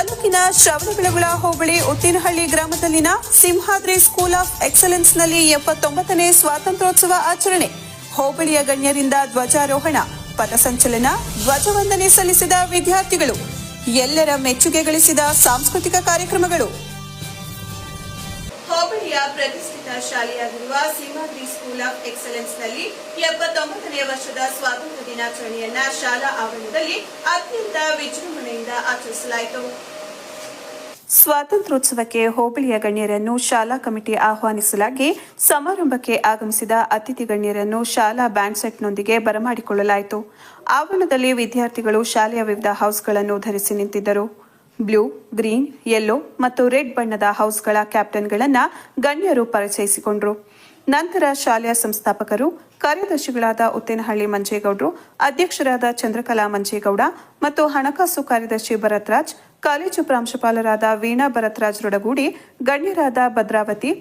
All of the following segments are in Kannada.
ತಾಲೂಕಿನ ಶ್ರವಣಬೆಳಗೊಳ ಹೋಬಳಿ ಉತ್ತಿನಹಳ್ಳಿ ಗ್ರಾಮದಲ್ಲಿನ ಸಿಂಹಾದ್ರಿ ಸ್ಕೂಲ್ ಆಫ್ ಎಕ್ಸಲೆನ್ಸ್ನಲ್ಲಿ 79ನೇ ಸ್ವಾತಂತ್ರ್ಯೋತ್ಸವ ಆಚರಣೆ. ಹೋಬಳಿಯ ಗಣ್ಯರಿಂದ ಧ್ವಜಾರೋಹಣ, ಪಥಸಂಚಲನ, ಧ್ವಜವಂದನೆ ಸಲ್ಲಿಸಿದ ವಿದ್ಯಾರ್ಥಿಗಳು, ಎಲ್ಲರ ಮೆಚ್ಚುಗೆ ಗಳಿಸಿದ ಸಾಂಸ್ಕೃತಿಕ ಕಾರ್ಯಕ್ರಮಗಳು. ಹೋಬಳಿಯ ಪ್ರತಿಷ್ಠಿತ ಶಾಲೆಯಾಗಿರುವ ಸಿಂಹಾದ್ರಿ ಸ್ಕೂಲ್ ಆಫ್ ಎಕ್ಸಲೆನ್ಸ್ನಲ್ಲಿ 79ನೇ ವರ್ಷದ ಸ್ವಾತಂತ್ರ್ಯ ದಿನಾಚರಣೆಯನ್ನ ಶಾಲಾ ಆವರಣದಲ್ಲಿ ಅತ್ಯಂತ ವಿಜೃಂಭಣೆಯಿಂದ ಆಚರಿಸಲಾಯಿತು. ಸ್ವಾತಂತ್ರ್ಯೋತ್ಸವಕ್ಕೆ ಹೋಬಳಿಯ ಗಣ್ಯರನ್ನು ಶಾಲಾ ಕಮಿಟಿ ಆಹ್ವಾನಿಸಲಾಗಿ ಸಮಾರಂಭಕ್ಕೆ ಆಗಮಿಸಿದ ಅತಿಥಿ ಗಣ್ಯರನ್ನು ಶಾಲಾ ಬ್ಯಾಂಡ್ ಸೆಟ್ನೊಂದಿಗೆ ಬರಮಾಡಿಕೊಳ್ಳಲಾಯಿತು. ಆವರಣದಲ್ಲಿ ವಿದ್ಯಾರ್ಥಿಗಳು ಶಾಲೆಯ ವಿವಿಧ ಹೌಸ್ಗಳನ್ನು ಧರಿಸಿ ನಿಂತಿದ್ದರು. ಬ್ಲೂ, ಗ್ರೀನ್, ಯೆಲ್ಲೋ ಮತ್ತು ರೆಡ್ ಬಣ್ಣದ ಹೌಸ್ಗಳ ಕ್ಯಾಪ್ಟನ್ಗಳನ್ನು ಗಣ್ಯರು ಪರಿಚಯಿಸಿಕೊಂಡರು. ನಂತರ ಶಾಲೆಯ ಸಂಸ್ಥಾಪಕರು, ಕಾರ್ಯದರ್ಶಿಗಳಾದ ಉತ್ತೇನಹಳ್ಳಿ ಮಂಜೇಗೌಡರು, ಅಧ್ಯಕ್ಷರಾದ ಚಂದ್ರಕಲಾ ಮಂಜೇಗೌಡ ಮತ್ತು ಹಣಕಾಸು ಕಾರ್ಯದರ್ಶಿ ಭರತ್ರಾಜ್, ಕಾಲೇಜು ಪ್ರಾಂಶುಪಾಲರಾದ ವೀಣಾ ಭರತ್ರಾಜ್ ರೊಡಗೂಡಿ, ಗಣ್ಯರಾದ ಭದ್ರಾವತಿ,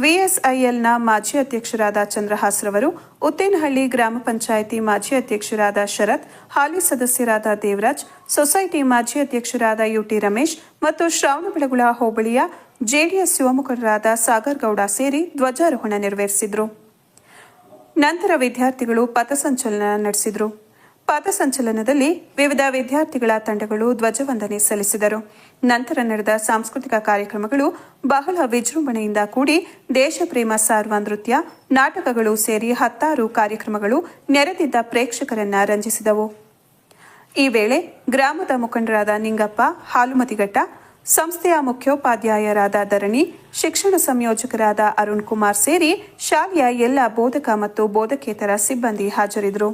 ವಿಎಸ್ಐಎಲ್ನ ಮಾಜಿ ಅಧ್ಯಕ್ಷರಾದ ಚಂದ್ರಹಾಸ್ರವರು, ಉತ್ತೇನಹಳ್ಳಿ ಗ್ರಾಮ ಪಂಚಾಯಿತಿ ಮಾಜಿ ಅಧ್ಯಕ್ಷರಾದ ಶರತ್, ಹಾಲಿ ಸದಸ್ಯರಾದ ದೇವರಾಜ್, ಸೊಸೈಟಿ ಮಾಜಿ ಅಧ್ಯಕ್ಷರಾದ ಯುಟಿ ರಮೇಶ್ ಮತ್ತು ಶ್ರವಣಬೆಳಗೊಳ ಹೋಬಳಿಯ ಜೆಡಿಎಸ್ ಯುವ ಮುಖಂಡರಾದ ಸಾಗರ್ ಗೌಡ ಸೇರಿ ಧ್ವಜಾರೋಹಣ ನೆರವೇರಿಸಿದರು. ನಂತರ ವಿದ್ಯಾರ್ಥಿಗಳು ಪಥಸಂಚಲನ ನಡೆಸಿದರು. ಪಥಸಂಚಲನದಲ್ಲಿ ವಿವಿಧ ವಿದ್ಯಾರ್ಥಿಗಳ ತಂಡಗಳು ಧ್ವಜವಂದನೆ ಸಲ್ಲಿಸಿದರು. ನಂತರ ನಡೆದ ಸಾಂಸ್ಕೃತಿಕ ಕಾರ್ಯಕ್ರಮಗಳು ಬಹಳ ವಿಜೃಂಭಣೆಯಿಂದ ಕೂಡಿ ದೇಶಪ್ರೇಮ ಸಾರುವ ನೃತ್ಯ, ನಾಟಕಗಳು ಸೇರಿ 10 ಕಾರ್ಯಕ್ರಮಗಳು ನೆರೆದಿದ್ದ ಪ್ರೇಕ್ಷಕರನ್ನ ರಂಜಿಸಿದವು. ಈ ವೇಳೆ ಗ್ರಾಮದ ಮುಖಂಡರಾದ ನಿಂಗಪ್ಪ, ಹಾಲುಮತಿಘಟ್ಟ, ಸಂಸ್ಥೆಯ ಮುಖ್ಯೋಪಾಧ್ಯಾಯರಾದ ಧರಣಿ, ಶಿಕ್ಷಣ ಸಂಯೋಜಕರಾದ ಅರುಣ್ ಕುಮಾರ್ ಸೇರಿ ಶಾಲೆಯ ಎಲ್ಲ ಬೋಧಕ ಮತ್ತು ಬೋಧಕೇತರ ಸಿಬ್ಬಂದಿ ಹಾಜರಿದ್ದರು.